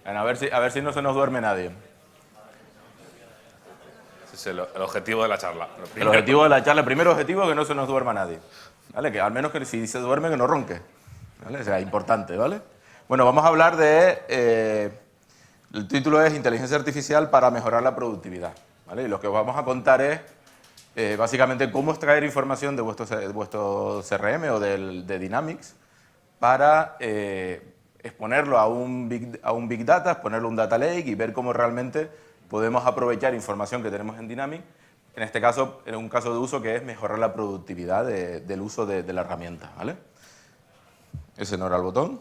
Bueno, a ver si no se nos duerme nadie. Ese es el objetivo de la charla. El objetivo de la charla, el primer objetivo es que no se nos duerma nadie. ¿Vale? Que al menos que si se duerme que no ronque. ¿Vale? O sea, importante, ¿vale? Bueno, vamos a hablar de... el título es Inteligencia Artificial para mejorar la productividad. ¿Vale? Y lo que os vamos a contar es básicamente cómo extraer información de vuestro CRM o de Dynamics para exponerlo a un Big Data, exponerlo a un Data Lake y ver cómo realmente podemos aprovechar información que tenemos en Dynamics. En este caso, en un caso de uso que es mejorar la productividad del uso de la herramienta. ¿Vale? Ese no era el botón.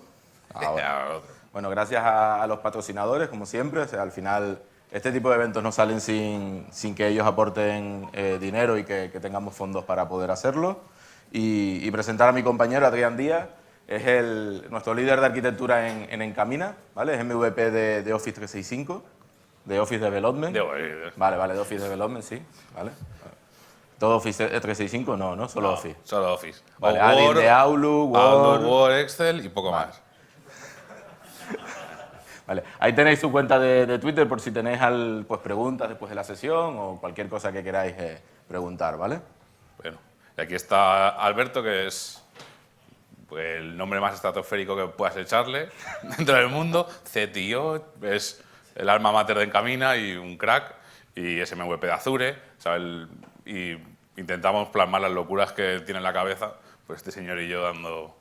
Ahora. Bueno, gracias a los patrocinadores, como siempre. O sea, al final, este tipo de eventos no salen sin que ellos aporten dinero y que tengamos fondos para poder hacerlo. Y presentar a mi compañero Adrián Díaz. Es nuestro líder de arquitectura en Encamina, ¿vale? Es MVP de Office 365, de Office Development. Vale, de Office Development, sí, ¿vale? ¿Todo Office 365? No, solo Office. Solo Office. Vale, Word, de Outlook, Word, Excel y poco más. Vale, ahí tenéis su cuenta de Twitter por si tenéis pues, preguntas después de la sesión o cualquier cosa que queráis preguntar, ¿vale? Bueno, y aquí está Alberto, que es el nombre más estratosférico que puedas echarle dentro del mundo. CTO, es el alma mater de Encamina y un crack, y es MVP de Azure, ¿sabes? Y intentamos plasmar las locuras que tiene en la cabeza, pues este señor y yo dando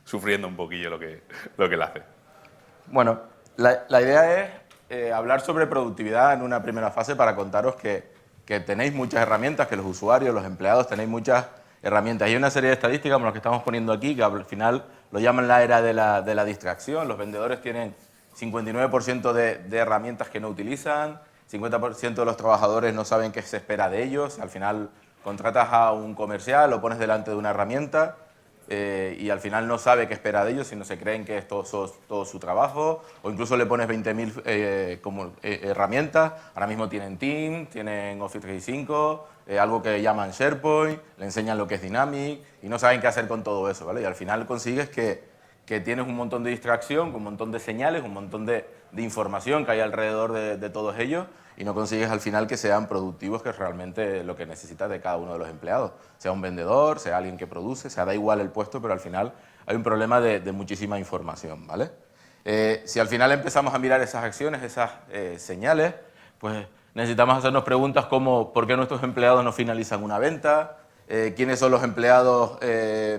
sufriendo un poquillo lo que él hace. Bueno, la idea es hablar sobre productividad en una primera fase para contaros que tenéis muchas herramientas, que los usuarios, los empleados, tenéis muchas herramientas. Hay una serie de estadísticas como las que estamos poniendo aquí, que al final lo llaman la era de la distracción. Los vendedores tienen 59% de herramientas que no utilizan, 50% de los trabajadores no saben qué se espera de ellos. Al final contratas a un comercial, lo pones delante de una herramienta y al final no sabe qué espera de ellos, sino se creen que es todo su trabajo, o incluso le pones 20.000 herramientas. Ahora mismo tienen Teams, tienen Office 365, algo que llaman SharePoint, le enseñan lo que es Dynamics y no saben qué hacer con todo eso, ¿vale? Y al final consigues que tienes un montón de distracción, un montón de señales, un montón de información que hay alrededor de todos ellos y no consigues al final que sean productivos, que es realmente lo que necesitas de cada uno de los empleados. Sea un vendedor, sea alguien que produce, sea da igual el puesto, pero al final hay un problema de muchísima información, ¿vale? Si al final empezamos a mirar esas acciones, esas señales, pues necesitamos hacernos preguntas como ¿por qué nuestros empleados no finalizan una venta? ¿Quiénes son los empleados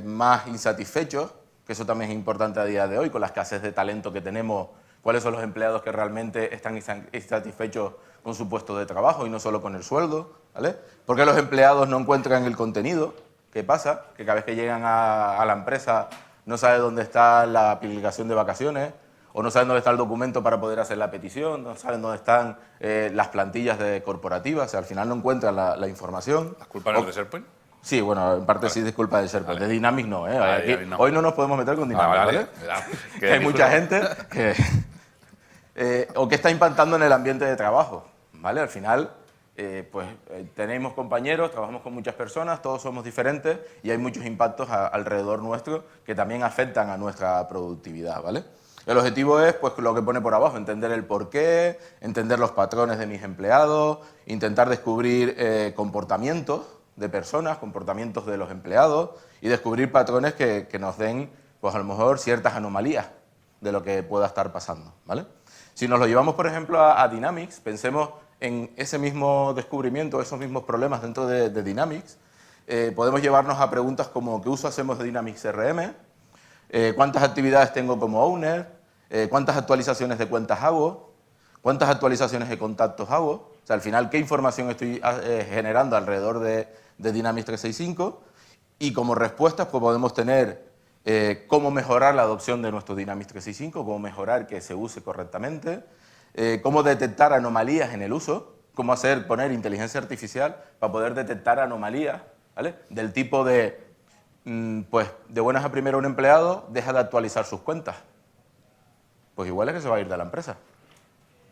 más insatisfechos? Que eso también es importante a día de hoy, con la escasez de talento que tenemos, cuáles son los empleados que realmente están insatisfechos con su puesto de trabajo y no solo con el sueldo, ¿vale? ¿Por qué los empleados no encuentran el contenido? ¿Qué pasa? Que cada vez que llegan a la empresa no saben dónde está la aplicación de vacaciones, o no saben dónde está el documento para poder hacer la petición, no saben dónde están las plantillas corporativas, o sea, al final no encuentran la información. ¿La culpa no es de SharePoint? Sí, bueno, en parte sí es culpa de SharePoint. De Dynamics no, ¿eh? Aquí, no. Hoy no nos podemos meter con Dynamics, ¿vale? Que hay mucha gente o que está impactando en el ambiente de trabajo, ¿vale? Al final, tenemos compañeros, trabajamos con muchas personas, todos somos diferentes y hay muchos impactos alrededor nuestro que también afectan a nuestra productividad, ¿vale? El objetivo es, pues, lo que pone por abajo, entender el porqué, entender los patrones de mis empleados, intentar descubrir comportamientos de personas, comportamientos de los empleados y descubrir patrones que nos den, pues a lo mejor, ciertas anomalías de lo que pueda estar pasando, ¿vale? Si nos lo llevamos, por ejemplo, a Dynamics, pensemos en ese mismo descubrimiento, esos mismos problemas dentro de Dynamics, podemos llevarnos a preguntas como ¿qué uso hacemos de Dynamics CRM? ¿Cuántas actividades tengo como owner? ¿Cuántas actualizaciones de cuentas hago? ¿Cuántas actualizaciones de contactos hago? O sea, al final, ¿qué información estoy generando alrededor de Dynamics 365? Y como respuestas, pues podemos tener cómo mejorar la adopción de nuestro Dynamics 365, cómo mejorar que se use correctamente, cómo detectar anomalías en el uso, cómo poner inteligencia artificial para poder detectar anomalías, ¿vale? Del tipo pues de buenas a primero un empleado deja de actualizar sus cuentas. Pues igual es que se va a ir de la empresa.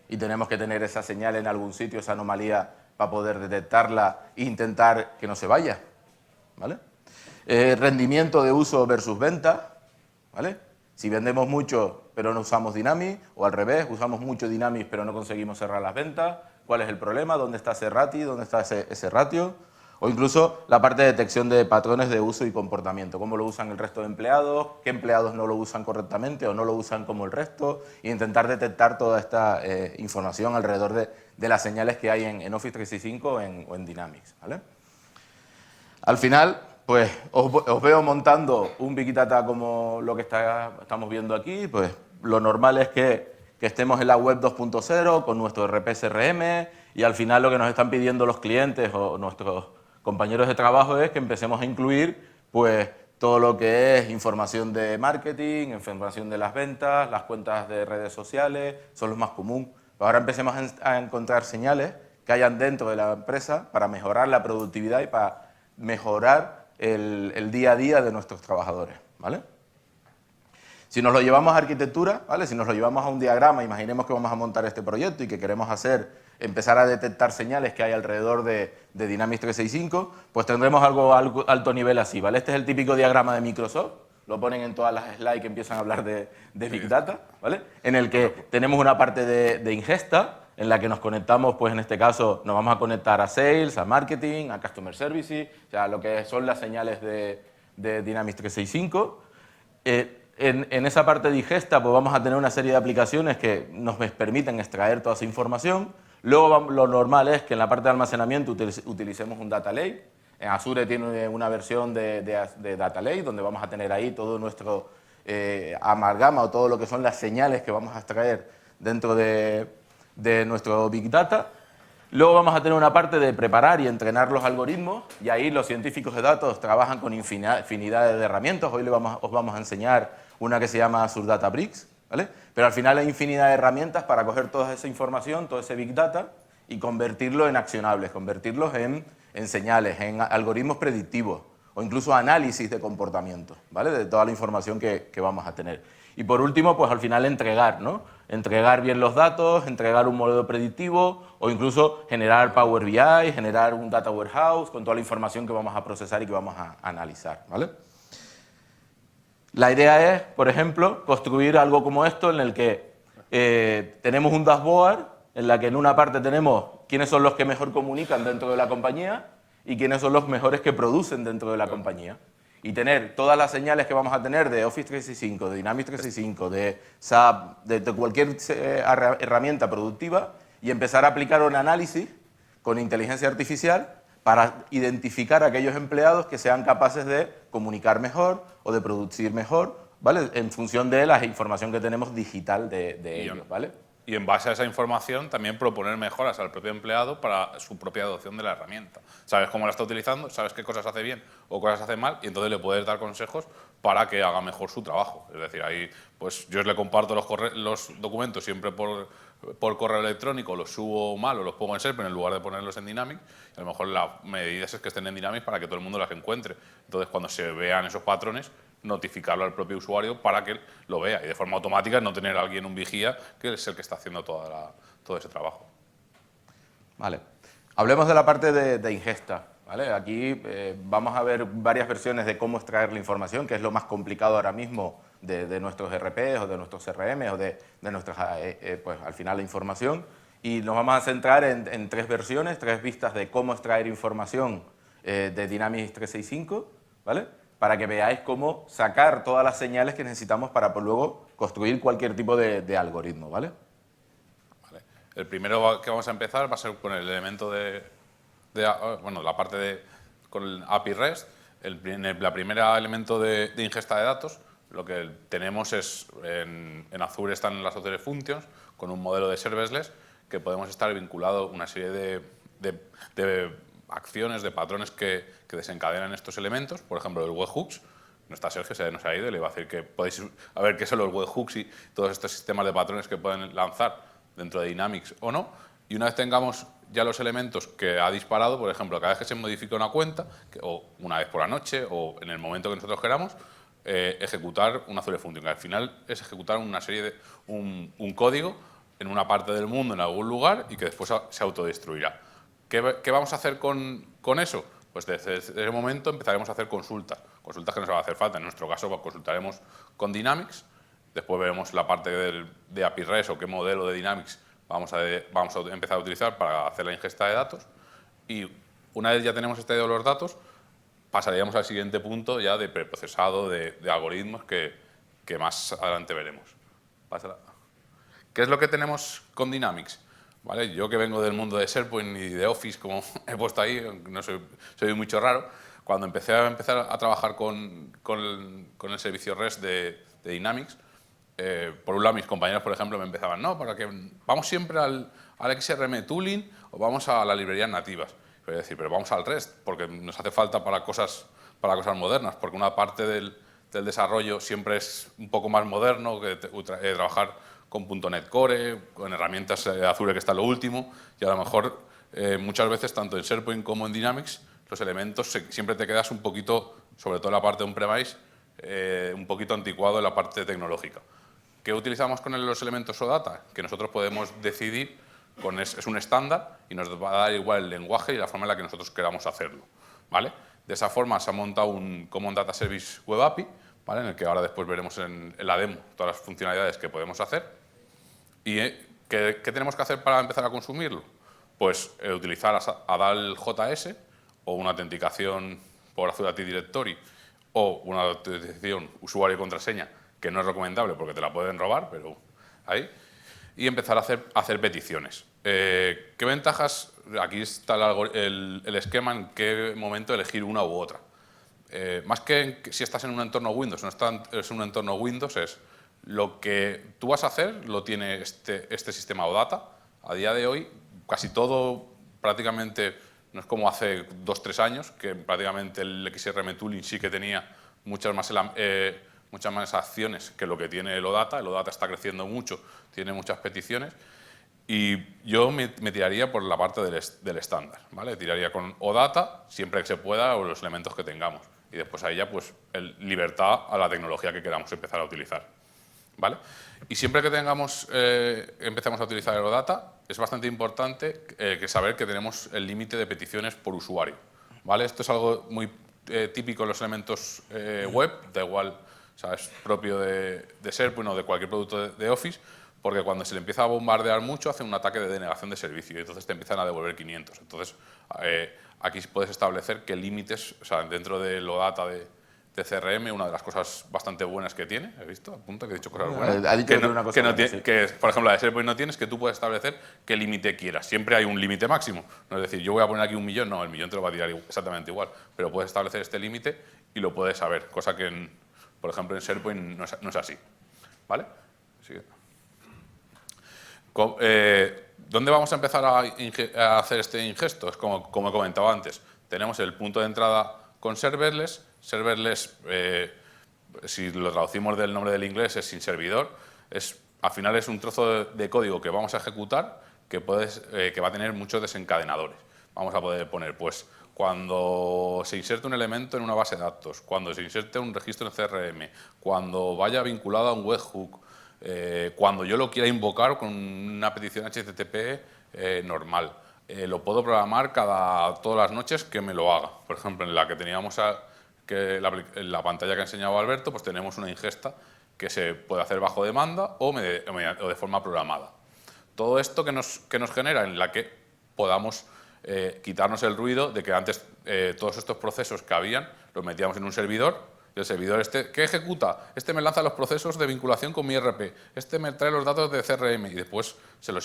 Y tenemos que tener esa señal en algún sitio, esa anomalía, para poder detectarla e intentar que no se vaya, ¿vale? Rendimiento de uso versus venta, ¿vale? Si vendemos mucho, pero no usamos Dynamics, o al revés, usamos mucho Dynamics pero no conseguimos cerrar las ventas. ¿Cuál es el problema? ¿Dónde está ese ratio? ¿Dónde está ese ratio? O incluso la parte de detección de patrones de uso y comportamiento. ¿Cómo lo usan el resto de empleados? ¿Qué empleados no lo usan correctamente o no lo usan como el resto? E intentar detectar toda esta información alrededor de las señales que hay en Office 365 o en Dynamics, ¿vale? Al final, pues os veo montando un Big Data como lo que estamos viendo aquí. Pues lo normal es que estemos en la web 2.0 con nuestro RP CRM y al final lo que nos están pidiendo los clientes o nuestros compañeros de trabajo es que empecemos a incluir pues todo lo que es información de marketing, información de las ventas, las cuentas de redes sociales, son los más comunes. Ahora empecemos a encontrar señales que hayan dentro de la empresa para mejorar la productividad y para mejorar el día a día de nuestros trabajadores, ¿vale? Si nos lo llevamos a arquitectura, ¿vale? Si nos lo llevamos a un diagrama, imaginemos que vamos a montar este proyecto y que queremos empezar a detectar señales que hay alrededor de Dynamics 365, pues tendremos algo alto nivel así, ¿vale? Este es el típico diagrama de Microsoft, lo ponen en todas las slides que empiezan a hablar de Big Data, ¿vale? En el que tenemos una parte de ingesta, en la que nos conectamos, pues en este caso nos vamos a conectar a Sales, a Marketing, a Customer Services, o sea, lo que son las señales de Dynamics 365. En esa parte de ingesta pues vamos a tener una serie de aplicaciones que nos permiten extraer toda esa información. Luego lo normal es que en la parte de almacenamiento utilicemos un Data Lake. En Azure tiene una versión de Data Lake donde vamos a tener ahí todo nuestro amalgama o todo lo que son las señales que vamos a extraer dentro de nuestro Big Data. Luego vamos a tener una parte de preparar y entrenar los algoritmos y ahí los científicos de datos trabajan con infinidad de herramientas. Hoy os vamos a enseñar una que se llama Azure Databricks, ¿vale? Pero al final hay infinidad de herramientas para coger toda esa información, todo ese Big Data y convertirlo en accionables, convertirlos en señales, en algoritmos predictivos o incluso análisis de comportamiento, ¿vale? De toda la información que vamos a tener. Y por último, pues al final entregar, ¿no? Entregar bien los datos, entregar un modelo predictivo o incluso generar Power BI, generar un Data Warehouse con toda la información que vamos a procesar y que vamos a analizar, ¿vale? La idea es, por ejemplo, construir algo como esto en el que tenemos un dashboard en la que en una parte tenemos quiénes son los que mejor comunican dentro de la compañía y quiénes son los mejores que producen dentro de la compañía. Y tener todas las señales que vamos a tener de Office 365, de Dynamics 365, de SAP, de cualquier herramienta productiva y empezar a aplicar un análisis con inteligencia artificial para identificar a aquellos empleados que sean capaces de comunicar mejor o de producir mejor, ¿vale? En función de la información que tenemos digital de ellos, ¿vale? Y en base a esa información también proponer mejoras al propio empleado para su propia adopción de la herramienta. Sabes cómo la está utilizando, sabes qué cosas hace bien o cosas hace mal y entonces le puedes dar consejos para que haga mejor su trabajo. Es decir, ahí pues yo le comparto los documentos siempre por correo electrónico, los subo mal o los pongo en SharePoint en lugar de ponerlos en Dynamics. Y a lo mejor la medida es que estén en Dynamics para que todo el mundo las encuentre. Entonces, cuando se vean esos patrones, notificarlo al propio usuario para que lo vea y de forma automática no tener a alguien, un vigía, que es el que está haciendo todo ese trabajo. Vale. Hablemos de la parte de ingesta, ¿vale? Aquí vamos a ver varias versiones de cómo extraer la información, que es lo más complicado ahora mismo de nuestros RPs o de nuestros CRM o de nuestras, pues al final la información. Y nos vamos a centrar en tres versiones, tres vistas de cómo extraer información de Dynamics 365, ¿vale? Para que veáis cómo sacar todas las señales que necesitamos para pues, luego construir cualquier tipo de algoritmo, ¿vale? Vale. El primero que vamos a empezar va a ser con el elemento bueno, la parte con el API REST. La primera elemento de ingesta de datos, lo que tenemos es, en Azure están las Azure Functions, con un modelo de serverless, que podemos estar vinculado a una serie de acciones, de patrones que desencadenan estos elementos. Por ejemplo, el webhooks. No está Sergio, se nos ha ido y le iba a decir que podéis a ver qué son los webhooks y todos estos sistemas de patrones que pueden lanzar dentro de Dynamics o no. Y una vez tengamos ya los elementos que ha disparado, por ejemplo, cada vez que se modifica una cuenta, o una vez por la noche o en el momento que nosotros queramos, ejecutar una Azure Function, que al final es ejecutar una serie de un código en una parte del mundo, en algún lugar, y que después se autodestruirá. ¿Qué vamos a hacer con eso? Pues desde ese momento empezaremos a hacer consultas que nos va a hacer falta. En nuestro caso consultaremos con Dynamics Después veremos la parte de API REST o qué modelo de Dynamics vamos a empezar a utilizar para hacer la ingesta de datos. Y una vez ya tenemos extraídos los datos, pasaríamos al siguiente punto ya de preprocesado, de algoritmos que más adelante veremos. Pásala. ¿Qué es lo que tenemos con Dynamics? ¿Vale? Yo que vengo del mundo de SharePoint y de Office, como he puesto ahí, no soy mucho raro, cuando empecé a trabajar con el servicio REST de Dynamics, por un lado mis compañeros, por ejemplo, me empezaban, no, para que vamos siempre al XRM Tooling o vamos a las librerías nativas. Pero decir, pero vamos al REST, porque nos hace falta para cosas modernas, porque una parte del desarrollo siempre es un poco más moderno que trabajar con .NET Core, con herramientas Azure que está lo último, y a lo mejor muchas veces, tanto en SharePoint como en Dynamics, los elementos siempre te quedas un poquito, sobre todo en la parte on-premise, un poquito anticuado en la parte tecnológica. ¿Qué utilizamos con los elementos OData? Que nosotros podemos decidir, es un estándar y nos va a dar igual el lenguaje y la forma en la que nosotros queramos hacerlo, ¿vale? De esa forma se ha montado un Common Data Service Web API, ¿vale? En el que ahora después veremos en la demo todas las funcionalidades que podemos hacer. ¿Y qué tenemos que hacer para empezar a consumirlo? Pues utilizar ADAL JS o una autenticación por Azure Active Directory o una autenticación usuario y contraseña, que no es recomendable porque te la pueden robar, pero ahí, y empezar a hacer peticiones. ¿Qué ventajas? Aquí está el esquema en qué momento elegir una u otra. Más que si estás en un entorno Windows, no es un entorno Windows, es lo que tú vas a hacer, lo tiene este sistema OData. A día de hoy, casi todo, prácticamente, no es como hace 2 o 3 años, que prácticamente el XRM Tooling sí que tenía muchas más acciones que lo que tiene el OData. El OData está creciendo mucho, tiene muchas peticiones. Y yo me tiraría por la parte del estándar, ¿vale? Tiraría con OData siempre que se pueda o los elementos que tengamos. Y después ahí ya, pues, libertad a la tecnología que queramos empezar a utilizar, ¿vale? Y siempre que empecemos a utilizar el OData, es bastante importante que saber que tenemos el límite de peticiones por usuario, ¿vale? Esto es algo muy típico en los elementos web, da igual, o sea, es propio de SharePoint o de cualquier producto de Office, porque cuando se le empieza a bombardear mucho, hace un ataque de denegación de servicio y entonces te empiezan a devolver 500. Entonces, aquí puedes establecer qué límites, o sea, dentro del OData de CRM, una de las cosas bastante buenas que tiene, ¿has visto? Apunta que he dicho cosas buenas. Ha dicho una cosa buena, sí. Que, por ejemplo, la de SharePoint no tienes, que tú puedes establecer qué límite quieras. Siempre hay un límite máximo. No es decir, yo voy a poner aquí 1 millón, no, el millón te lo va a tirar exactamente igual. Pero puedes establecer este límite y lo puedes saber, cosa que, por ejemplo, en SharePoint no es así, ¿vale? Sigue. ¿Dónde vamos a empezar a hacer este ingesto? Es como he comentado antes. Tenemos el punto de entrada con serverless. Serverless, si lo traducimos del nombre del inglés, es sin servidor. Al final es un trozo de código que vamos a ejecutar que va a tener muchos desencadenadores. Vamos a poder poner, pues, cuando se inserte un elemento en una base de datos, cuando se inserte un registro en CRM, cuando vaya vinculado a un webhook, cuando yo lo quiera invocar con una petición HTTP normal. Lo puedo programar todas las noches que me lo haga. Por ejemplo, en la que teníamos en la pantalla que ha enseñado Alberto, pues tenemos una ingesta que se puede hacer bajo demanda o de forma programada. Todo esto que nos genera en la que podamos quitarnos el ruido de que antes todos estos procesos que habían los metíamos en un servidor. Y el servidor ¿qué ejecuta? Este me lanza los procesos de vinculación con mi ERP, este me trae los datos de CRM y después se lo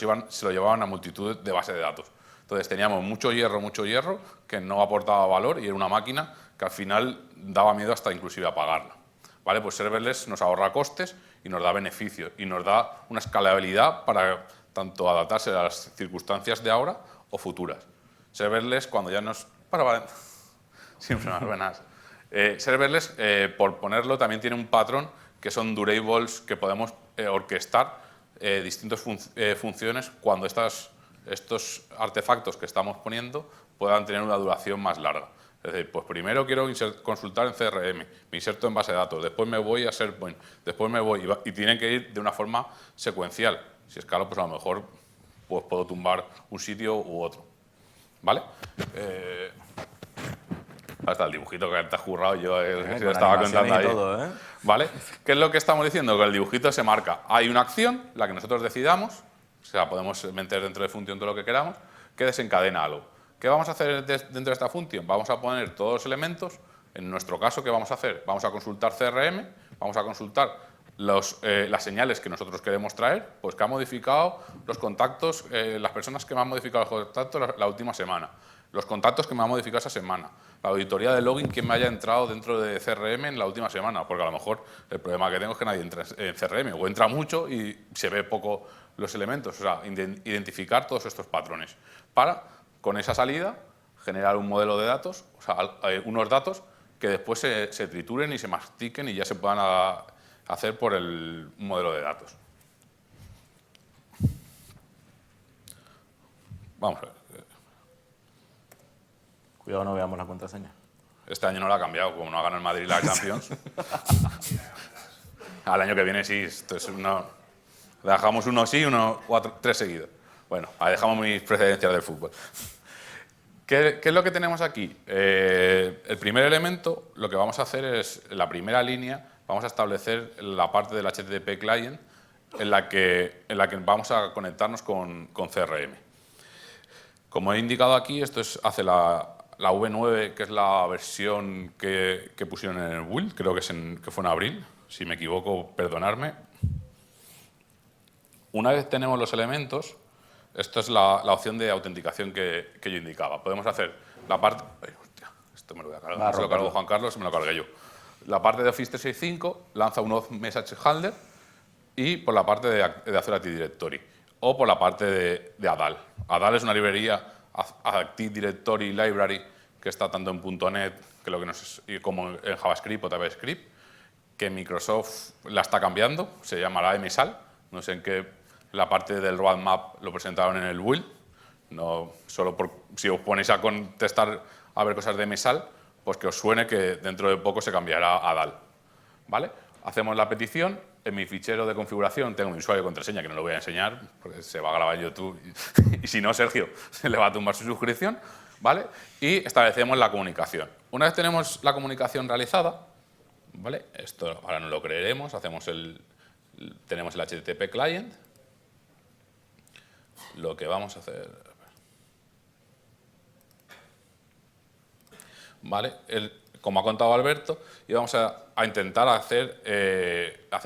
llevaban a multitud de bases de datos. Entonces teníamos mucho hierro que no aportaba valor y era una máquina que al final daba miedo hasta inclusive apagarla, ¿vale? Pues serverless nos ahorra costes y nos da beneficios y nos da una escalabilidad para tanto adaptarse a las circunstancias de ahora o futuras. Serverless, cuando ya siempre más buenas. Serverless, por ponerlo, también tiene un patrón que son durables, que podemos orquestar distintas funciones cuando estos artefactos que estamos poniendo puedan tener una duración más larga. Es decir, pues primero quiero consultar en CRM, me inserto en base de datos, después me voy a SharePoint, después me voy y tienen que ir de una forma secuencial. Si escalo, pues a lo mejor pues puedo tumbar un sitio u otro, ¿vale? Hasta el dibujito que te has currado yo que Con estaba animaciones contando y ahí. todo, ¿eh? ¿Vale? ¿Qué es lo que estamos diciendo? Que el dibujito se marca. Hay una acción, la que nosotros decidamos, o sea, podemos meter dentro de función todo lo que queramos, que desencadena algo. ¿Qué vamos a hacer dentro de esta función? Vamos a poner todos los elementos. En nuestro caso, ¿qué vamos a hacer? Vamos a consultar CRM, vamos a consultar las señales que nosotros queremos traer, pues que ha modificado los contactos, las personas que me han modificado los contactos la última semana, los contactos que me han modificado esa semana, la auditoría de login que me haya entrado dentro de CRM en la última semana, porque a lo mejor el problema que tengo es que nadie entra en CRM o entra mucho y se ve poco los elementos, o sea, identificar todos estos patrones para, con esa salida, generar un modelo de datos, o sea, unos datos que después se trituren y se mastiquen y ya se puedan hacer por el modelo de datos. Vamos a ver. Cuidado, no veamos la contraseña. Este año no la ha cambiado, como no ha ganado el Madrid la Champions. Al año que viene sí, esto es dejamos uno sí, tres seguidos. Bueno, ahí dejamos mis precedencias del fútbol. ¿Qué es lo que tenemos aquí? El primer elemento, lo que vamos a hacer es, la primera línea, vamos a establecer la parte del HTTP client en la que vamos a conectarnos con CRM. Como he indicado aquí, esto hace la V9, que es la versión que pusieron en el build, creo que fue en abril, si me equivoco, perdonadme. Una vez tenemos los elementos, esto es la opción de autenticación que yo indicaba. Podemos hacer la parte... Ay, hostia, esto me lo voy a cargar. Se lo cargó Juan Carlos, me lo cargué yo. La parte de Office 365 lanza un Auth Message Handler y por la parte de Active Directory o por la parte de ADAL. ADAL es una librería, Active Directory Library, que está tanto en .NET como en JavaScript o TypeScript, que Microsoft la está cambiando, se llamará MSAL. No sé en qué la parte del roadmap lo presentaron en el build. No, solo si os ponéis a contestar a ver cosas de MSAL, pues que os suene que dentro de poco se cambiará a DAL. ¿Vale? Hacemos la petición. En mi fichero de configuración tengo mi usuario y contraseña, que no lo voy a enseñar, porque se va a grabar en YouTube. Y si no, Sergio se le va a tumbar su suscripción. ¿Vale? Y establecemos la comunicación. Una vez tenemos la comunicación realizada, ¿vale? Esto ahora no lo creeremos, tenemos el HTTP client. Lo que vamos a hacer... ¿Vale? Como ha contado Alberto, y vamos a intentar hacer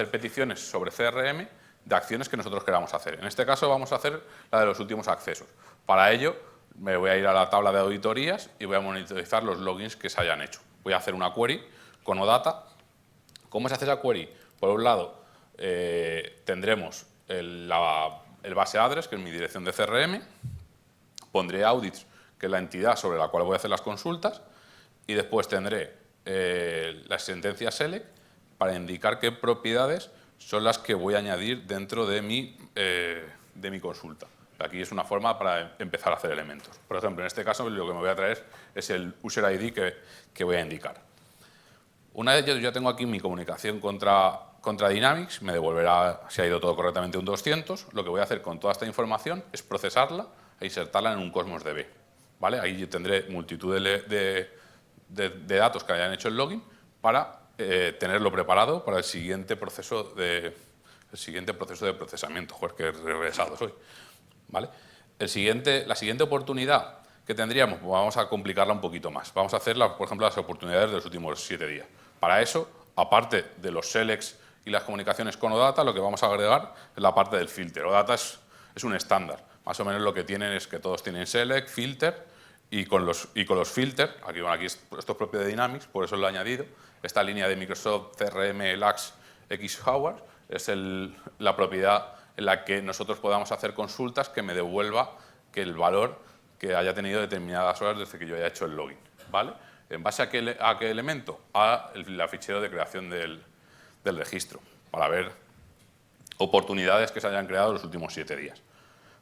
peticiones sobre CRM de acciones que nosotros queramos hacer. En este caso vamos a hacer la de los últimos accesos. Para ello me voy a ir a la tabla de auditorías y voy a monitorizar los logins que se hayan hecho. Voy a hacer una query con OData. ¿Cómo se hace esa query? Por un lado, tendremos el base address, que es mi dirección de CRM. Pondré audits, que es la entidad sobre la cual voy a hacer las consultas. Y después tendré las sentencias select para indicar qué propiedades son las que voy a añadir dentro de mi consulta. Aquí es una forma para empezar a hacer elementos. Por ejemplo, en este caso lo que me voy a traer es el user ID que voy a indicar. Una vez yo ya tengo aquí mi comunicación contra Dynamics, me devolverá si ha ido todo correctamente un 200. Lo que voy a hacer con toda esta información es procesarla e insertarla en un Cosmos DB. ¿Vale? Ahí yo tendré multitud de datos que hayan hecho el login para tenerlo preparado para el siguiente proceso de procesamiento. Joder, qué regresado soy. ¿Vale? La siguiente oportunidad que tendríamos, pues vamos a complicarla un poquito más. Vamos a hacer, por ejemplo, las oportunidades de los últimos 7 días. Para eso, aparte de los selects y las comunicaciones con OData, lo que vamos a agregar es la parte del filter. OData es un estándar. Más o menos lo que tienen es que todos tienen select, filter, y con los filters, aquí esto es propio de Dynamics, por eso lo he añadido. Esta línea de Microsoft CRM Lux X Hours es la propiedad en la que nosotros podamos hacer consultas que me devuelva que el valor que haya tenido determinadas horas desde que yo haya hecho el login. ¿Vale? ¿En base a qué elemento? A la fichero de creación del registro, para ver oportunidades que se hayan creado en los últimos 7 días.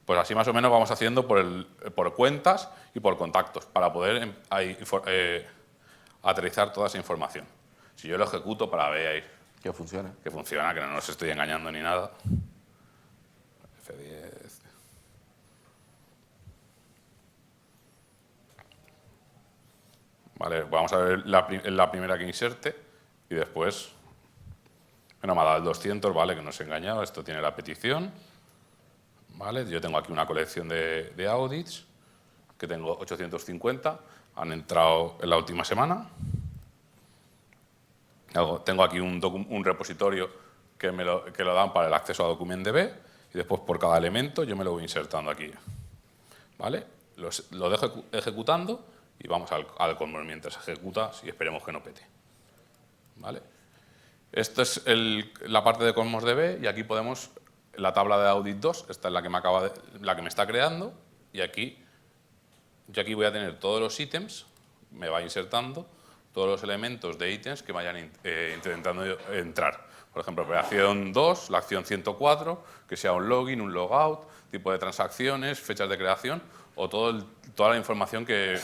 Pues así más o menos vamos haciendo por cuentas y por contactos, para poder aterrizar toda esa información. Si yo lo ejecuto para ver que funciona, que no os estoy engañando ni nada. F10. ¿vale? Vamos a ver la primera que inserte y después, bueno, me ha dado el 200, ¿vale? Que no os he engañado, esto tiene la petición, ¿vale? Yo tengo aquí una colección de audits, que tengo 850, han entrado en la última semana. Tengo aquí un repositorio que lo dan para el acceso a DocumentDB y después por cada elemento yo me lo voy insertando aquí, ¿vale? Lo dejo ejecutando y vamos al Cosmos mientras ejecuta y esperemos que no pete, ¿vale? Esto es la parte de Cosmos DB y aquí podemos la tabla de Audit 2, esta es la que me está creando y yo aquí voy a tener todos los ítems, me va insertando todos los elementos de ítems que vayan intentando entrar. Por ejemplo, operación 2, la acción 104, que sea un login, un logout, tipo de transacciones, fechas de creación o toda la información que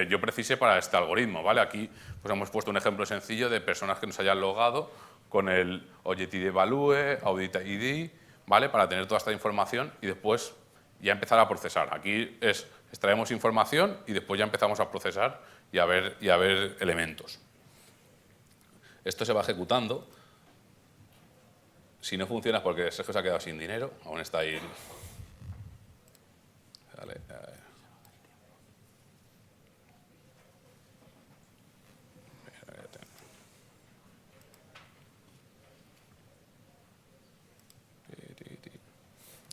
yo precise para este algoritmo, ¿vale? Aquí pues hemos puesto un ejemplo sencillo de personas que nos hayan logado con el Objective Value, Audit ID, ¿vale? Para tener toda esta información y después ya empezar a procesar. Aquí extraemos información y después ya empezamos a procesar y a ver elementos. Esto se va ejecutando. Si no funciona es porque Sergio se ha quedado sin dinero, aún está ahí. Vale.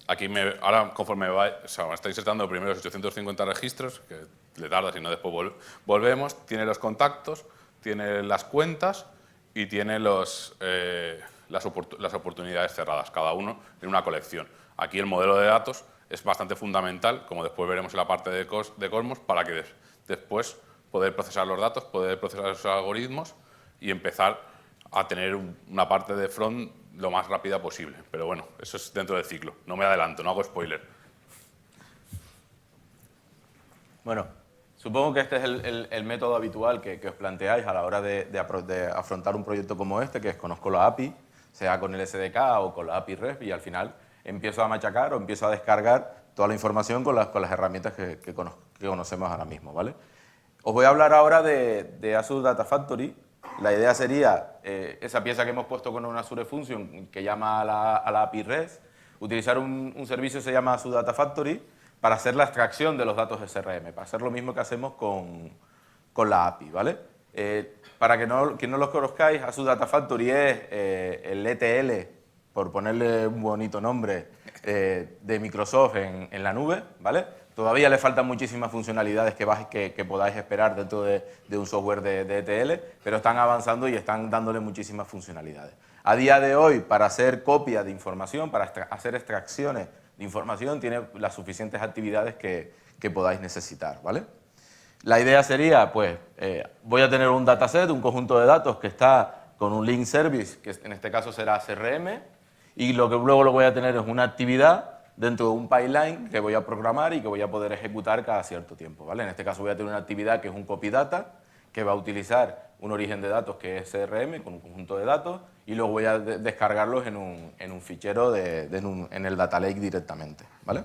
Aquí ahora, conforme me está insertando los primeros 850 registros, que le tarda, si no después volvemos, tiene los contactos, tiene las cuentas y tiene las oportunidades cerradas, cada uno en una colección. Aquí el modelo de datos es bastante fundamental, como después veremos en la parte de Cosmos, para que después poder procesar los datos, poder procesar esos algoritmos y empezar a tener una parte de front lo más rápida posible. Pero bueno, eso es dentro del ciclo. No me adelanto, no hago spoiler. Bueno, supongo que este es el método habitual que os planteáis a la hora de afrontar un proyecto como este, que es conozco la API, sea con el SDK o con la API REST, y al final empiezo a machacar o empiezo a descargar toda la información con las herramientas que conocemos ahora mismo, ¿vale? Os voy a hablar ahora de Azure Data Factory. La idea sería esa pieza que hemos puesto con una Azure Function que llama a la API REST, utilizar un servicio que se llama Azure Data Factory para hacer la extracción de los datos SRM, para hacer lo mismo que hacemos con la API, ¿vale? Para que no los conozcáis, Azure Data Factory es el ETL, por ponerle un bonito nombre, de Microsoft en la nube, ¿vale? Todavía le faltan muchísimas funcionalidades que podáis esperar dentro de un software de ETL, pero están avanzando y están dándole muchísimas funcionalidades. A día de hoy, para hacer copia de información, para hacer extracciones de información, tiene las suficientes actividades que podáis necesitar, ¿vale? La idea sería, pues, voy a tener un dataset, un conjunto de datos que está con un link service, que en este caso será CRM, y lo que luego lo voy a tener es una actividad dentro de un pipeline que voy a programar y que voy a poder ejecutar cada cierto tiempo, ¿vale? En este caso voy a tener una actividad que es un copy data, que va a utilizar un origen de datos que es CRM con un conjunto de datos y luego voy a descargarlos en un fichero en el data lake directamente, ¿vale?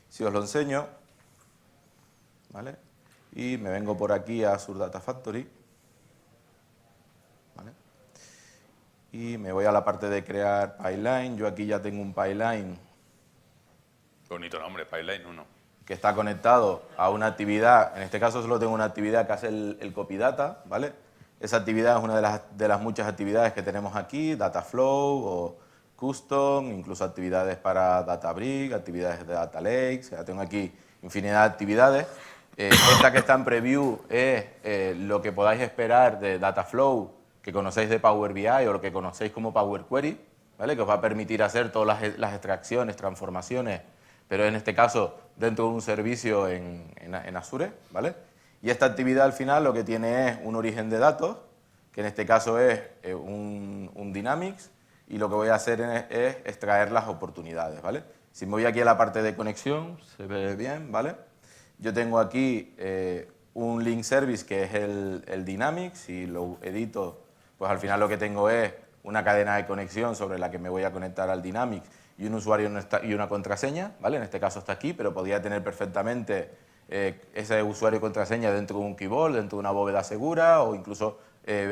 Si os lo enseño, ¿vale? Y me vengo por aquí a Azure Data Factory, ¿vale? Y me voy a la parte de crear pipeline. Yo aquí ya tengo un pipeline. Bonito nombre, Pipeline 1. Que está conectado a una actividad, en este caso solo tengo una actividad que hace el copy data, ¿vale? Esa actividad es una de las muchas actividades que tenemos aquí, Dataflow o Custom, incluso actividades para Databricks, actividades de Data Lakes, ya tengo aquí infinidad de actividades. Esta que está en preview es lo que podáis esperar de Dataflow, que conocéis de Power BI o lo que conocéis como Power Query, ¿vale? Que os va a permitir hacer todas las extracciones, transformaciones, pero en este caso dentro de un servicio en Azure, ¿vale? Y esta actividad al final lo que tiene es un origen de datos, que en este caso es un Dynamics, y lo que voy a hacer es extraer las oportunidades, ¿vale? Si me voy aquí a la parte de conexión, se ve bien, ¿vale? Yo tengo aquí un link service que es el Dynamics, y lo edito, pues al final lo que tengo es una cadena de conexión sobre la que me voy a conectar al Dynamics y un usuario y una contraseña, ¿vale? En este caso está aquí, pero podría tener perfectamente ese usuario y contraseña dentro de un key vault, dentro de una bóveda segura o incluso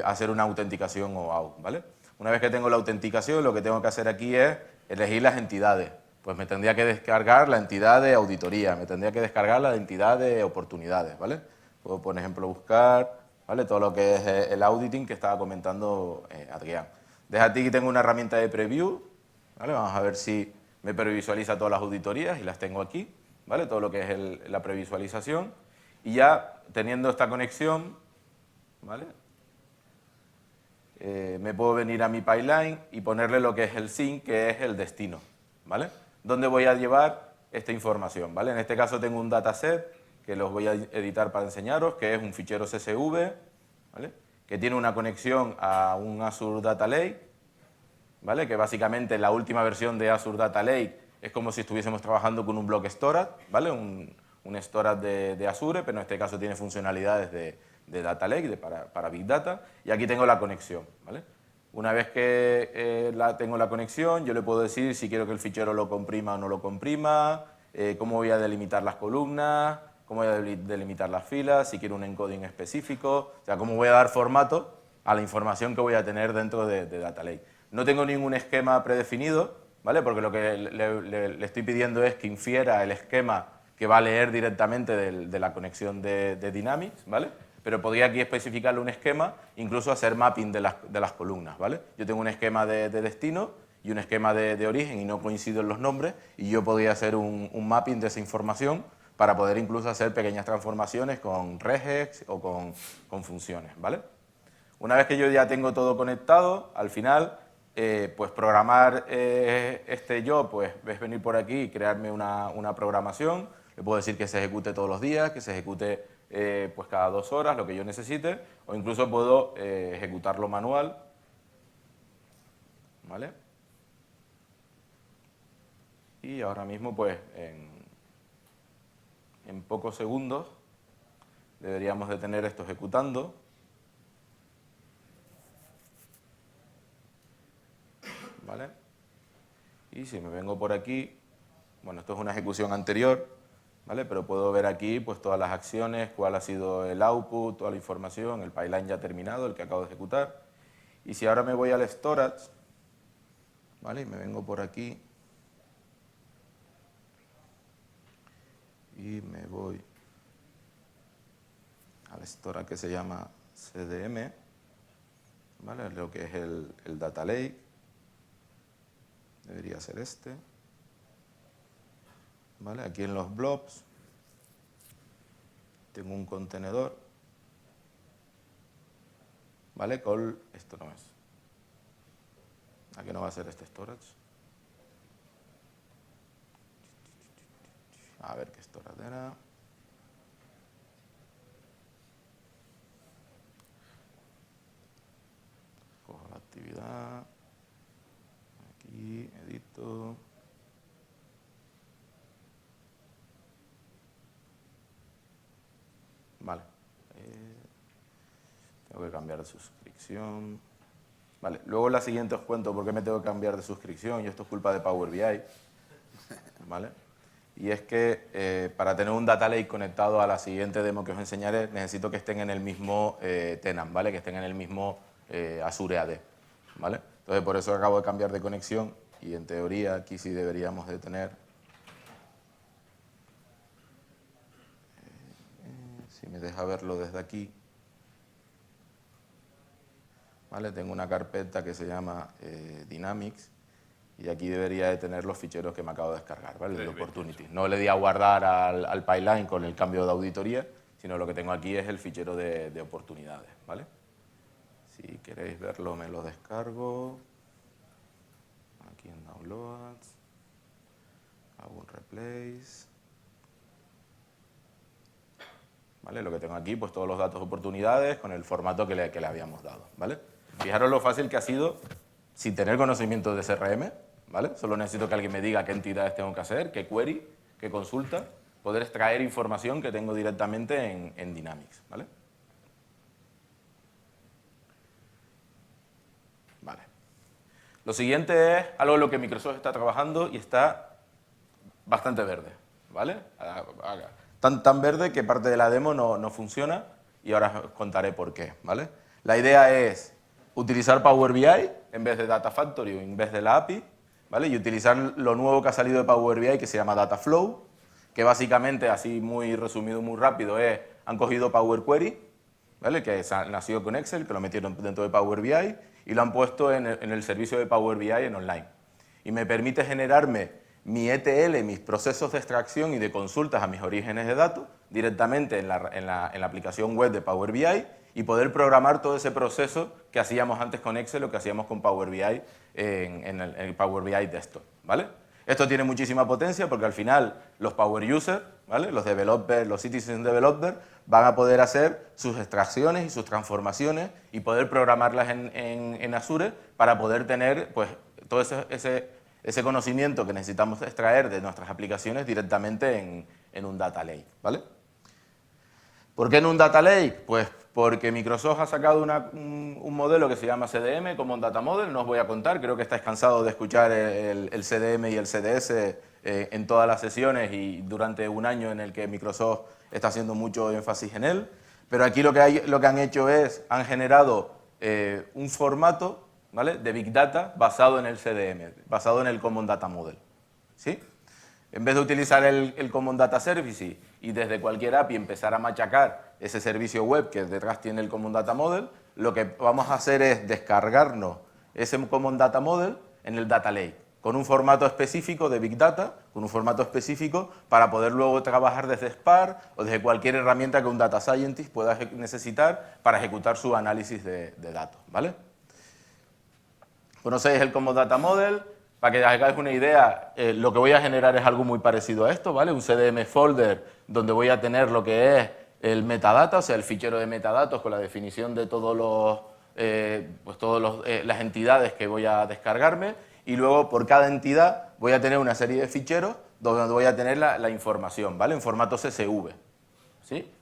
hacer una autenticación OAuth, ¿vale? Una vez que tengo la autenticación, lo que tengo que hacer aquí es elegir las entidades. Pues me tendría que descargar la entidad de auditoría, me tendría que descargar la entidad de oportunidades, ¿vale? Puedo, por ejemplo, buscar, ¿vale?, todo lo que es el auditing que estaba comentando Adrián. Desde aquí tengo una herramienta de preview, ¿vale? Vamos a ver si me previsualiza todas las auditorías y las tengo aquí, ¿vale? Todo lo que es la previsualización. Y ya teniendo esta conexión, ¿vale?, me puedo venir a mi pipeline y ponerle lo que es el sync, que es el destino, ¿vale? ¿Dónde voy a llevar esta información, ¿vale? En este caso tengo un dataset que los voy a editar para enseñaros, que es un fichero CSV, ¿vale?, que tiene una conexión a un Azure Data Lake, ¿vale?, que básicamente la última versión de Azure Data Lake es como si estuviésemos trabajando con un block storage, ¿vale?, un storage de Azure, pero en este caso tiene funcionalidades de Data Lake, para Big Data, y aquí tengo la conexión, ¿vale? Una vez que tengo la conexión, yo le puedo decir si quiero que el fichero lo comprima o no lo comprima, cómo voy a delimitar las columnas, cómo voy a delimitar las filas, si quiero un encoding específico, o sea, cómo voy a dar formato a la información que voy a tener dentro de Data Lake. No tengo ningún esquema predefinido, ¿vale?, porque lo que le estoy pidiendo es que infiera el esquema que va a leer directamente de la conexión de Dynamics, ¿vale? Pero podría aquí especificarle un esquema, incluso hacer mapping de las columnas, ¿vale? Yo tengo un esquema de destino y un esquema de origen y no coinciden los nombres, y yo podría hacer un mapping de esa información para poder incluso hacer pequeñas transformaciones con regex o con funciones, ¿vale? Una vez que yo ya tengo todo conectado, al final, pues programar este job, pues es venir por aquí y crearme una programación. Le puedo decir que se ejecute todos los días, que se ejecute pues cada 2 horas, lo que yo necesite, o incluso puedo ejecutarlo manual, ¿vale? Y ahora mismo, pues en pocos segundos deberíamos de tener esto ejecutando. ¿Vale? Y si me vengo por aquí, bueno, esto es una ejecución anterior, ¿vale?, pero puedo ver aquí pues todas las acciones, cuál ha sido el output, toda la información, el pipeline ya terminado, el que acabo de ejecutar. Y si ahora me voy al storage, ¿vale?, y me vengo por aquí y me voy al storage que se llama CDM, ¿vale?, lo que es el Data Lake. Debería ser este, ¿vale? Aquí en los blobs tengo un contenedor, ¿vale? Esto no es. Aquí no va a ser este storage. A ver qué storage era. Cojo la actividad. Aquí, edito. Vale. Tengo que cambiar de suscripción. Vale, luego en la siguiente os cuento por qué me tengo que cambiar de suscripción y esto es culpa de Power BI. ¿Vale? Y es que para tener un Data Lake conectado a la siguiente demo que os enseñaré, necesito que estén en el mismo tenant, ¿vale? Que estén en el mismo Azure AD, ¿vale? Entonces, por eso acabo de cambiar de conexión y en teoría aquí sí deberíamos de tener. Si me deja verlo desde aquí, ¿vale? Tengo una carpeta que se llama Dynamics y aquí debería de tener los ficheros que me acabo de descargar, ¿vale? De Opportunity. No le di a guardar al pipeline con el cambio de auditoría, sino lo que tengo aquí es el fichero de oportunidades, ¿vale? Si queréis verlo, me lo descargo. Aquí en Downloads. Hago un replace. ¿Vale? Lo que tengo aquí, pues todos los datos de oportunidades con el formato que le habíamos dado, ¿vale? Fijaros lo fácil que ha sido sin tener conocimiento de CRM, ¿vale? Solo necesito que alguien me diga qué entidades tengo que hacer, qué query, qué consulta, poder extraer información que tengo directamente en Dynamics, ¿vale? Vale. Lo siguiente es algo en lo que Microsoft está trabajando y está bastante verde, ¿vale? tan verde que parte de la demo no funciona y ahora os contaré por qué, ¿vale? La idea es utilizar Power BI en vez de Data Factory o en vez de la API, ¿vale? Y utilizar lo nuevo que ha salido de Power BI que se llama Data Flow, que básicamente, así muy resumido, muy rápido, han cogido Power Query, ¿vale? Que nació con Excel, que lo metieron dentro de Power BI y lo han puesto en el servicio de Power BI en online. Y me permite generarme mi ETL, mis procesos de extracción y de consultas a mis orígenes de datos directamente en la aplicación web de Power BI y poder programar todo ese proceso que hacíamos antes con Excel o que hacíamos con Power BI en el Power BI Desktop, ¿vale? Esto tiene muchísima potencia porque al final los Power Users, ¿vale? Los developers, los Citizen Developers, van a poder hacer sus extracciones y sus transformaciones y poder programarlas en Azure para poder tener pues, todo ese conocimiento que necesitamos extraer de nuestras aplicaciones directamente en un Data Lake, ¿vale? ¿Por qué en un Data Lake? Pues porque Microsoft ha sacado un modelo que se llama CDM, Common Data Model, no os voy a contar, creo que estáis cansados de escuchar el CDM y el CDS en todas las sesiones y durante un año en el que Microsoft está haciendo mucho énfasis en él, pero aquí lo que han hecho es, han generado un formato, ¿vale?, de Big Data basado en el CDM, basado en el Common Data Model, ¿sí? En vez de utilizar el Common Data Service y desde cualquier API empezar a machacar ese servicio web que detrás tiene el Common Data Model, lo que vamos a hacer es descargarnos ese Common Data Model en el Data Lake, con un formato específico de Big Data, con un formato específico para poder luego trabajar desde Spark o desde cualquier herramienta que un Data Scientist pueda necesitar para ejecutar su análisis de datos, ¿vale? Conocéis el Common Data Model. Para que os hagáis una idea, lo que voy a generar es algo muy parecido a esto, ¿vale? Un CDM folder donde voy a tener lo que es el metadata, o sea, el fichero de metadatos con la definición de todas las entidades que voy a descargarme y luego por cada entidad voy a tener una serie de ficheros donde voy a tener la información, ¿vale? En formato CSV, ¿sí?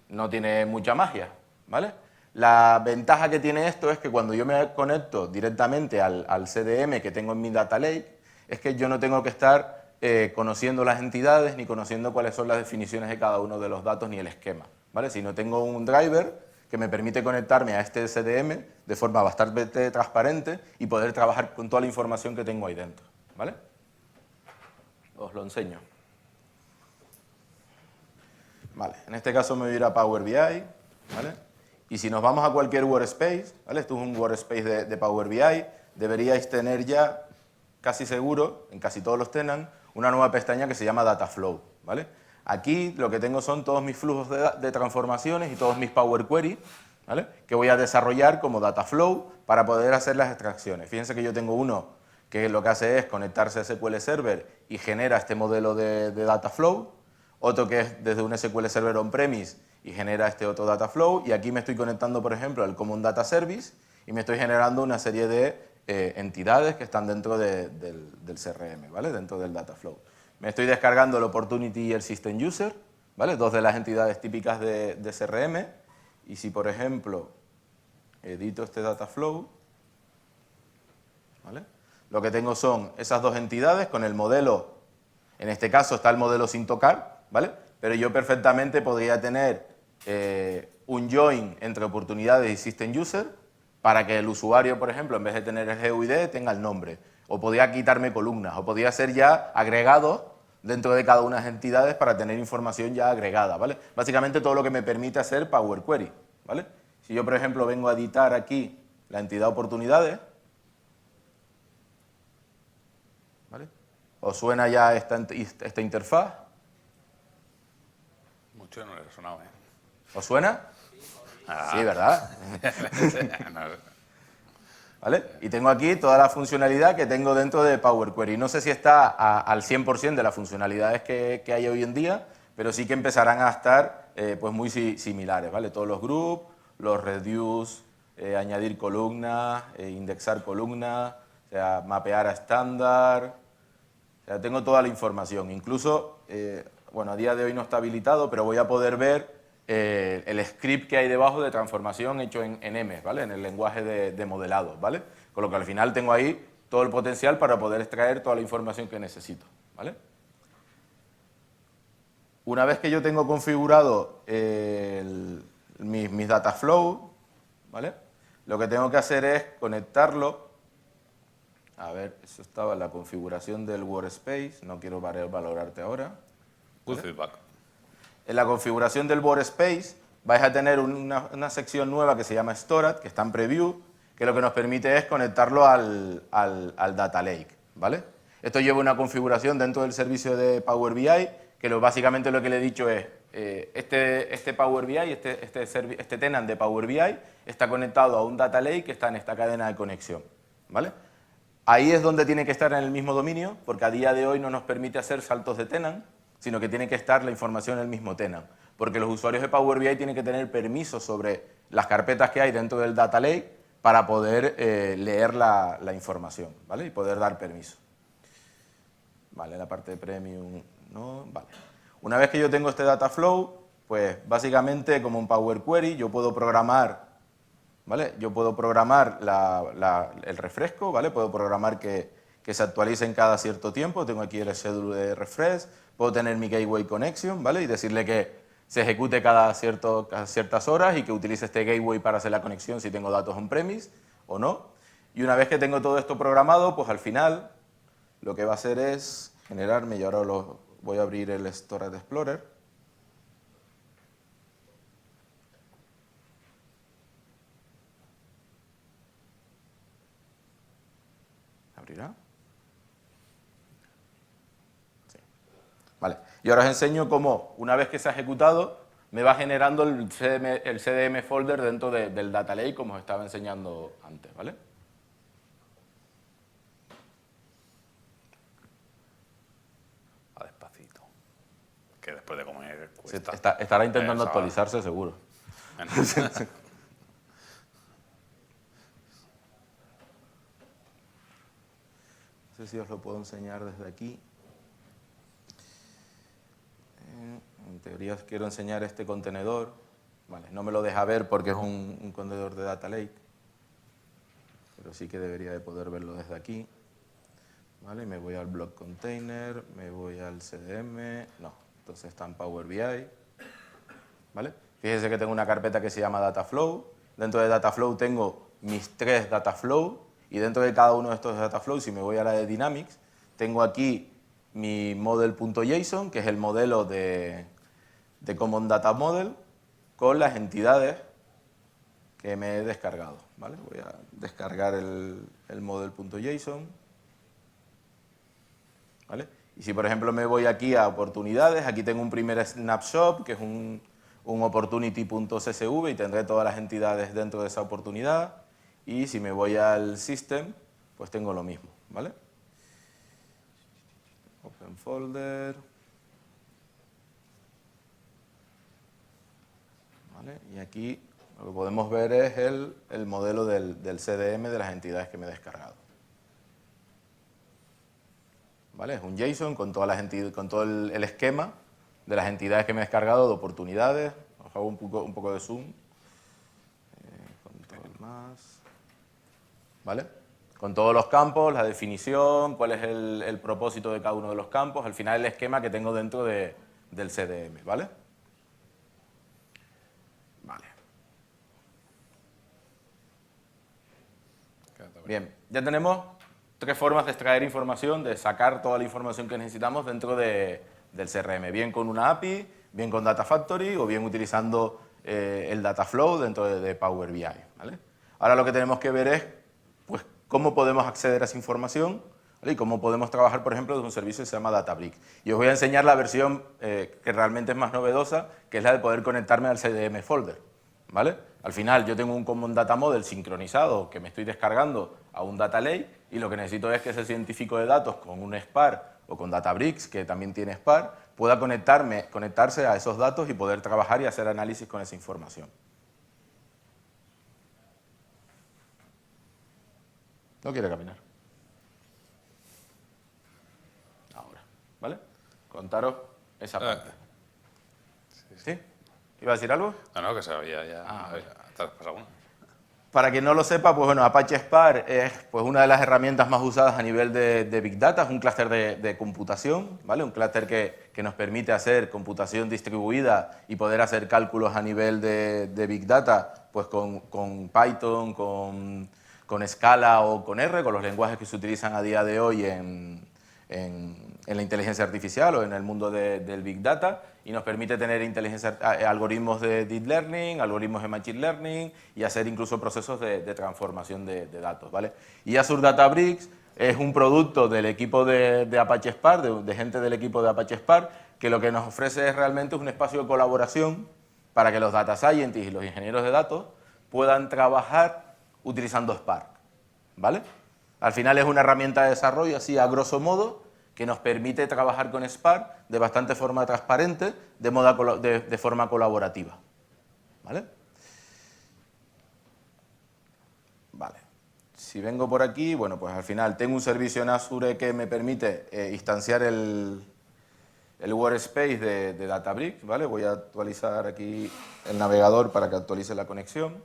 No tiene mucha magia, ¿vale? La ventaja que tiene esto es que cuando yo me conecto directamente al CDM que tengo en mi Data Lake, es que yo no tengo que estar conociendo las entidades ni conociendo cuáles son las definiciones de cada uno de los datos ni el esquema, ¿vale? Sino tengo un driver que me permite conectarme a este CDM de forma bastante transparente y poder trabajar con toda la información que tengo ahí dentro, ¿vale? Os lo enseño. Vale, en este caso me voy a ir a Power BI, ¿vale? Y si nos vamos a cualquier workspace, ¿vale? Esto es un workspace de Power BI, deberíais tener ya, casi seguro, en casi todos los tenants, una nueva pestaña que se llama Data Flow, ¿vale? Aquí lo que tengo son todos mis flujos de transformaciones y todos mis Power Query, ¿vale?, que voy a desarrollar como Data Flow para poder hacer las extracciones. Fíjense que yo tengo uno que lo que hace es conectarse a SQL Server y genera este modelo de Data Flow, otro que es desde un SQL Server on-premise y genera este otro Data Flow, y aquí me estoy conectando, por ejemplo, al Common Data Service y me estoy generando una serie de entidades que están dentro del CRM, ¿vale?, dentro del Data Flow. Me estoy descargando el Opportunity y el System User, ¿vale?, dos de las entidades típicas de CRM, y si, por ejemplo, edito este Data Flow, ¿vale?, lo que tengo son esas dos entidades con el modelo, en este caso está el modelo sin tocar, ¿vale?, pero yo perfectamente podría tener un join entre oportunidades y System User para que el usuario, por ejemplo, en vez de tener el GUID, tenga el nombre. O podría quitarme columnas, o podría ser ya agregado dentro de cada una de las entidades para tener información ya agregada, ¿vale? Básicamente todo lo que me permite hacer Power Query, ¿vale? Si yo, por ejemplo, vengo a editar aquí la entidad oportunidades, ¿vale?, ¿os suena ya esta interfaz? Mucho no le ha sonado, ¿eh? ¿Os suena? Ah. Sí, ¿verdad? No, ¿Vale? Y tengo aquí toda la funcionalidad que tengo dentro de Power Query. No sé si está al 100% de las funcionalidades que hay hoy en día, pero sí que empezarán a estar pues muy similares, ¿vale? Todos los groups, los reduce, añadir columnas, indexar columnas, o sea, mapear a estándar. O sea, tengo toda la información. Incluso, bueno, a día de hoy no está habilitado, pero voy a poder ver el script que hay debajo de transformación hecho en M, ¿vale?, en el lenguaje de modelado, ¿vale? Con lo que al final tengo ahí todo el potencial para poder extraer toda la información que necesito, ¿vale? una vez que yo tengo configurado mis data flow, ¿vale? Lo que tengo que hacer es conectarlo. A ver, eso estaba en la configuración del workspace, no quiero valorarte ahora. Good feedback. En la configuración del workspace vais a tener una sección nueva que se llama Storage, que está en preview, que lo que nos permite es conectarlo al Data Lake, ¿vale? Esto lleva una configuración dentro del servicio de Power BI, que básicamente lo que le he dicho es, este Power BI, este tenant de Power BI está conectado a un Data Lake que está en esta cadena de conexión, ¿vale? Ahí es donde tiene que estar en el mismo dominio, porque a día de hoy no nos permite hacer saltos de tenant, sino que tiene que estar la información en el mismo tenant, porque los usuarios de Power BI tienen que tener permiso sobre las carpetas que hay dentro del Data Lake para poder leer la información, ¿vale? Y poder dar permiso. Vale, la parte de Premium, no, vale. Una vez que yo tengo este Data Flow, pues básicamente como un Power Query yo puedo programar, ¿vale? Yo puedo programar el refresco, ¿vale? Puedo programar que se actualice en cada cierto tiempo. Tengo aquí el schedule de refresh. Puedo tener mi gateway connection, ¿vale? Y decirle que se ejecute cada ciertas horas y que utilice este gateway para hacer la conexión si tengo datos on-premise o no. Y una vez que tengo todo esto programado, pues al final lo que va a hacer es generarme, y ahora voy a abrir el Storage Explorer. ¿Abrirá? Sí. Vale. Y ahora os enseño cómo, una vez que se ha ejecutado, me va generando el CDM folder dentro del Data Lake, como os estaba enseñando antes, ¿vale? Va despacito. Que después de comer Sí, cuesta. estará intentando Esa- actualizarse, seguro. Bueno. No sé si os lo puedo enseñar desde aquí. En teoría os quiero enseñar este contenedor. Vale, no me lo deja ver porque es un contenedor de Data Lake, pero sí que debería de poder verlo desde aquí. Vale, me voy al block container, me voy al CDM, no, entonces está en Power BI. ¿Vale? Fíjense que tengo una carpeta que se llama Dataflow. Dentro de Dataflow tengo mis 3 Dataflow y dentro de cada uno de estos Dataflow, si me voy a la de Dynamics, tengo aquí mi model.json, que es el modelo de Common Data Model, con las entidades que me he descargado. ¿Vale? Voy a descargar el model.json. ¿Vale? Y si, por ejemplo, me voy aquí a oportunidades, aquí tengo un primer snapshot, que es un opportunity.csv y tendré todas las entidades dentro de esa oportunidad. Y si me voy al system, pues tengo lo mismo, ¿vale? Open folder. ¿Vale? Y aquí lo que podemos ver es el modelo del CDM de las entidades que me he descargado. ¿Vale? Es un JSON con todas las entidades, con todo el esquema de las entidades que me he descargado, de oportunidades. Os hago un poco de zoom. Control más. ¿Vale? Con todos los campos, la definición, cuál es el propósito de cada uno de los campos, al final el esquema que tengo dentro del CDM, ¿vale? Vale. Bien, ya tenemos 3 formas de extraer información, de sacar toda la información que necesitamos dentro del CRM, bien con una API, bien con Data Factory o bien utilizando el Data Flow dentro de Power BI, ¿vale? Ahora lo que tenemos que ver es pues, cómo podemos acceder a esa información, ¿vale? Y cómo podemos trabajar, por ejemplo, desde un servicio que se llama Databricks. Y os voy a enseñar la versión que realmente es más novedosa, que es la de poder conectarme al CDM folder, ¿vale? Al final yo tengo un Common Data Model sincronizado que me estoy descargando a un Data Lake y lo que necesito es que ese científico de datos con un Spark o con Databricks, que también tiene Spark, pueda conectarse a esos datos y poder trabajar y hacer análisis con esa información. No quiere caminar. Ahora, ¿vale? Contaros esa parte. ¿Sí? ¿Iba a decir algo? No, que se había ya. Ah, vale. ¿Te has pasado uno? Para quien no lo sepa, pues bueno, Apache Spark es pues, una de las herramientas más usadas a nivel de Big Data, es un clúster de computación, ¿vale? Un clúster que nos permite hacer computación distribuida y poder hacer cálculos a nivel de Big Data, pues con Python, con Scala o con R, con los lenguajes que se utilizan a día de hoy en la inteligencia artificial o en el mundo del Big Data, y nos permite tener algoritmos de Deep Learning, algoritmos de Machine Learning y hacer incluso procesos de transformación de datos, ¿vale? Y Azure Databricks es un producto del equipo de Apache Spark, de gente del equipo de Apache Spark, que lo que nos ofrece es realmente un espacio de colaboración para que los data scientists y los ingenieros de datos puedan trabajar utilizando Spark, ¿vale? Al final es una herramienta de desarrollo, así a grosso modo, que nos permite trabajar con Spark de bastante forma transparente, de forma colaborativa, ¿vale? Vale. Si vengo por aquí, bueno, pues al final tengo un servicio en Azure que me permite instanciar el workspace de Databricks, ¿vale? Voy a actualizar aquí el navegador para que actualice la conexión,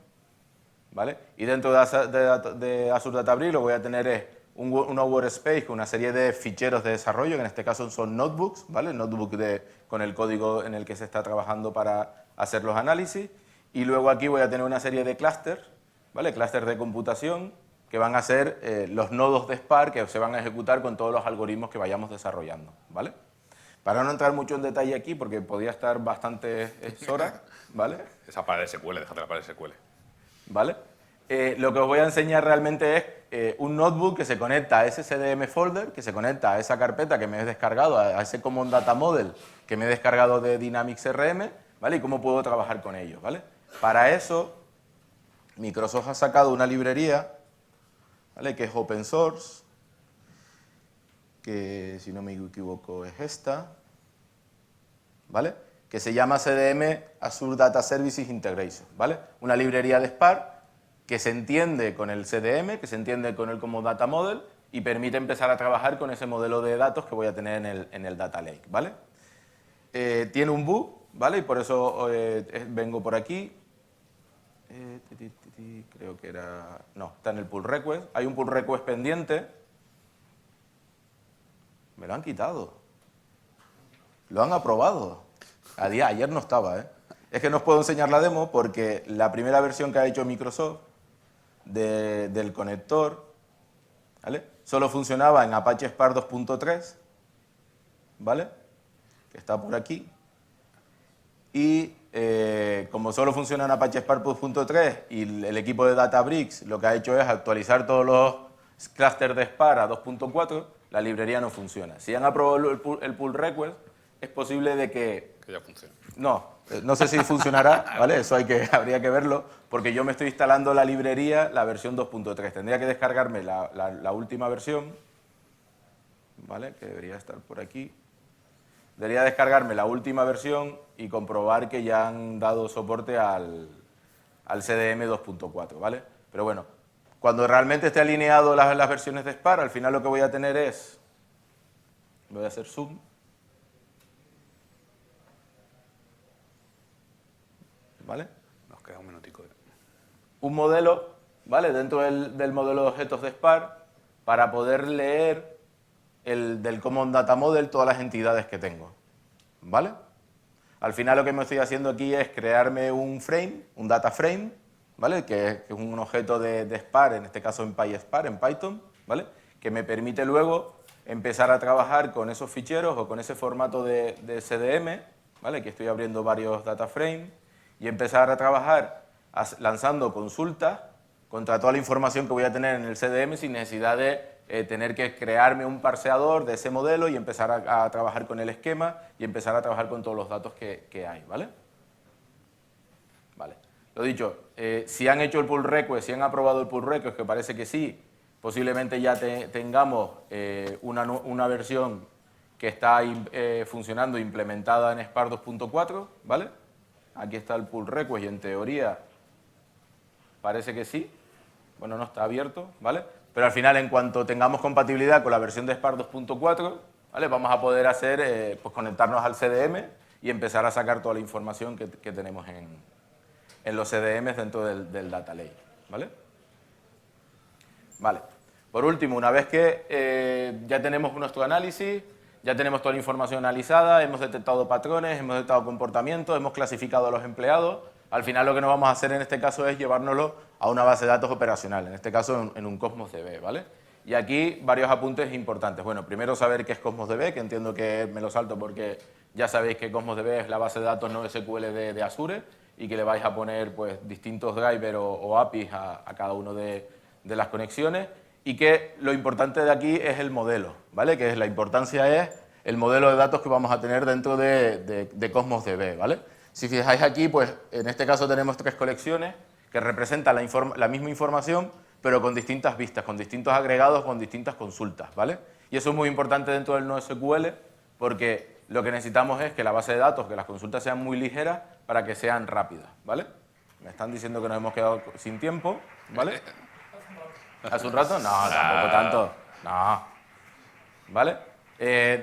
¿vale? Y dentro de Azure Databricks lo voy a tener una workspace con una serie de ficheros de desarrollo, que en este caso son notebooks, ¿vale? Notebook con el código en el que se está trabajando para hacer los análisis. Y luego aquí voy a tener una serie de clústeres, ¿vale? Clústeres de computación que van a ser los nodos de Spark que se van a ejecutar con todos los algoritmos que vayamos desarrollando, ¿vale? Para no entrar mucho en detalle aquí, porque podría estar bastantes horas, ¿vale? Esa para el SQL, déjate la para el SQL. ¿Vale? Lo que os voy a enseñar realmente es un notebook que se conecta a ese CDM folder, que se conecta a esa carpeta que me he descargado, a ese Common Data Model que me he descargado de Dynamics CRM, ¿vale? Y cómo puedo trabajar con ellos, ¿vale? Para eso, Microsoft ha sacado una librería, ¿vale? Que es open source, que si no me equivoco es esta, ¿vale? Que se llama CDM Azure Data Services Integration, ¿vale? Una librería de Spark que se entiende con el CDM, que se entiende con el Common Data Model y permite empezar a trabajar con ese modelo de datos que voy a tener en el Data Lake, ¿vale? Tiene un bug, ¿vale? Y por eso vengo por aquí. Creo que era... No, está en el pull request. Hay un pull request pendiente. Me lo han quitado. Lo han aprobado. Ayer no estaba, ¿eh? Es que no os puedo enseñar la demo porque la primera versión que ha hecho Microsoft del conector, ¿vale? Solo funcionaba en Apache Spark 2.3, ¿vale? Que está por aquí. Y como solo funciona en Apache Spark 2.3 y el equipo de Databricks lo que ha hecho es actualizar todos los clústeres de Spark a 2.4, la librería no funciona. Si han aprobado el pull request, es posible de que... Que ya funciona. No sé si funcionará, ¿vale? Eso habría que verlo, porque yo me estoy instalando la librería, la versión 2.3. Tendría que descargarme la última versión, ¿vale? Que debería estar por aquí. Debería descargarme la última versión y comprobar que ya han dado soporte al CDM 2.4, ¿vale? Pero bueno, cuando realmente esté alineado las versiones de Spark, al final lo que voy a tener es... Voy a hacer zoom. ¿Vale? Nos queda un minutico. Un modelo, ¿vale? Dentro del modelo de objetos de Spark, para poder leer del Common Data Model todas las entidades que tengo, ¿vale? Al final lo que me estoy haciendo aquí es crearme un frame, un data frame, ¿vale? Que es un objeto de Spark, en este caso en PySpark, en Python, ¿vale? Que me permite luego empezar a trabajar con esos ficheros o con ese formato de CDM, ¿vale? Aquí estoy abriendo varios data frames y empezar a trabajar lanzando consultas contra toda la información que voy a tener en el CDM sin necesidad de tener que crearme un parseador de ese modelo y empezar a trabajar con el esquema y empezar a trabajar con todos los datos que hay, ¿vale? Vale. Lo dicho, si han hecho el pull request, si han aprobado el pull request, que parece que sí, posiblemente ya tengamos una versión que está funcionando, implementada en Spark 2.4, ¿vale? Aquí está el pull request y en teoría parece que sí. Bueno, no está abierto, ¿vale? Pero al final, en cuanto tengamos compatibilidad con la versión de Spark 2.4, ¿vale? Vamos a poder hacer, pues conectarnos al CDM y empezar a sacar toda la información que tenemos en los CDMs dentro del Data Lake, ¿vale? Vale. Por último, una vez que ya tenemos nuestro análisis, ya tenemos toda la información analizada, hemos detectado patrones, hemos detectado comportamientos, hemos clasificado a los empleados, al final lo que nos vamos a hacer en este caso es llevárnoslo a una base de datos operacional, en este caso en un Cosmos DB, ¿vale? Y aquí varios apuntes importantes. Bueno, primero saber qué es Cosmos DB, que entiendo que me lo salto porque ya sabéis que Cosmos DB es la base de datos no SQL de Azure y que le vais a poner pues, distintos drivers o APIs a cada uno de las conexiones y que lo importante de aquí es el modelo, ¿vale? Que la importancia es el modelo de datos que vamos a tener dentro de Cosmos DB, ¿vale? Si fijáis aquí, pues en este caso tenemos 3 colecciones que representan la misma información, pero con distintas vistas, con distintos agregados, con distintas consultas, ¿vale? Y eso es muy importante dentro del NoSQL porque lo que necesitamos es que la base de datos, que las consultas sean muy ligeras para que sean rápidas, ¿vale? Me están diciendo que nos hemos quedado sin tiempo, ¿vale? ¿Hace un rato? No, tampoco tanto. No. ¿Vale?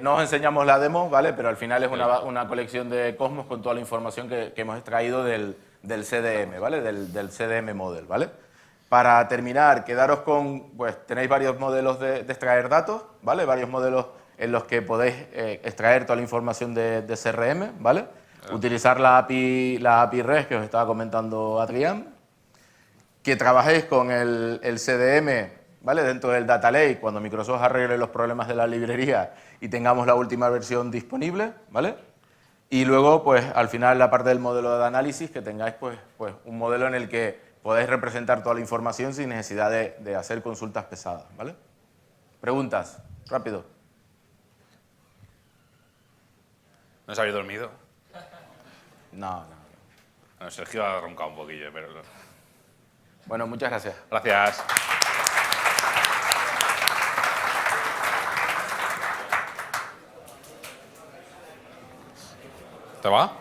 No os enseñamos la demo, ¿vale? Pero al final es una colección de Cosmos con toda la información que hemos extraído del CDM, ¿vale? Del CDM Model, ¿vale? Para terminar, quedaros con, pues tenéis varios modelos de extraer datos, ¿vale? Varios modelos en los que podéis extraer toda la información de CRM, ¿vale? Utilizar la API REST que os estaba comentando Adrián. Que trabajéis con el CDM, ¿vale? Dentro del Data Lake, cuando Microsoft arregle los problemas de la librería y tengamos la última versión disponible, ¿vale? Y luego, pues, al final, la parte del modelo de análisis, que tengáis, pues un modelo en el que podáis representar toda la información sin necesidad de hacer consultas pesadas, ¿vale? ¿Preguntas? Rápido. ¿No os habéis dormido? No. Bueno, Sergio ha roncado un poquillo, pero... Bueno, muchas gracias. Gracias. ¿Te va?